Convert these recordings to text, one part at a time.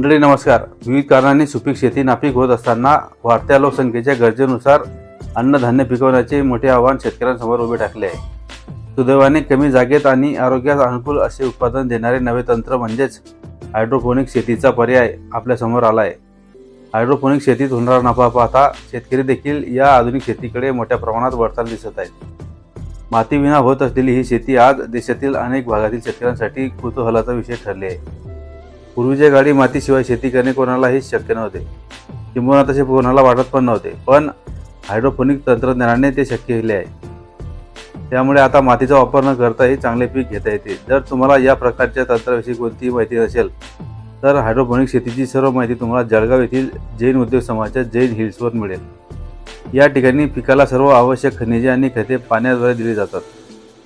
मंडळी नमस्कार. विविध कारणांनी सुपीक शेती नापीक होत असताना वाढत्या लोकसंख्येच्या गरजेनुसार अन्नधान्य पिकवण्याचे मोठे आव्हान शेतकऱ्यांसमोर उभे ठाकले आहे. सुदैवाने कमी जागेत आणि आरोग्यास अनुकूल असे उत्पादन देणारे नवे तंत्र म्हणजेच हायड्रोपोनिक शेतीचा पर्याय आपल्यासमोर आला आहे. हायड्रोपोनिक शेतीत होणारा नफा पाहता शेतकरी देखील या आधुनिक शेतीकडे मोठ्या प्रमाणात वळताना दिसत आहेत. मातीविना होत असलेली ही शेती आज देशातील अनेक भागातील शेतकऱ्यांसाठी कुतूहलाचा विषय ठरली आहे. पूर्वीच्या काळी मातीशिवाय शेती करणे कोणालाही शक्य नव्हते, किंबहुना तसे कोणाला वाटत पण नव्हते. पण हायड्रोपोनिक तंत्रज्ञानाने ते शक्य केले आहे. त्यामुळे आता मातीचा वापर न करताही चांगले पीक घेता येते. जर तुम्हाला या प्रकारच्या तंत्राविषयी कोणतीही माहिती नसेल तर हायड्रोपोनिक शेतीची सर्व माहिती तुम्हाला जळगाव येथील जैन उद्योग समूहाच्या जैन हिल्सवर मिळेल. या ठिकाणी पिकाला सर्व आवश्यक खनिजे आणि खते पाण्याद्वारे दिली जातात.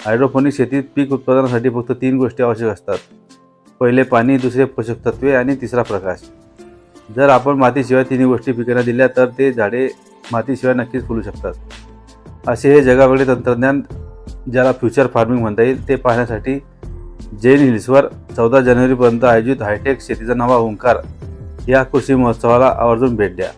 हायड्रोपोनिक शेतीत पीक उत्पादनासाठी फक्त 3 गोष्टी आवश्यक असतात. पहिले पाणी, दुसरे पोषक तत्वे आणि तिसरा प्रकाश. जर आपण मातीशिवाय 3 गोष्टी पिकांना दिल्या तर ते झाडे मातीशिवाय नक्कीच फुलू शकतात. असे हे जगावेगळे तंत्रज्ञान, ज्याला फ्युचर फार्मिंग म्हणता येईल, ते पाहण्यासाठी जैन हिल्सवर 14 जानेवारीपर्यंत आयोजित हायटेक शेतीचा नवा ओंकार या कृषी महोत्सवाला आवर्जून भेट द्या.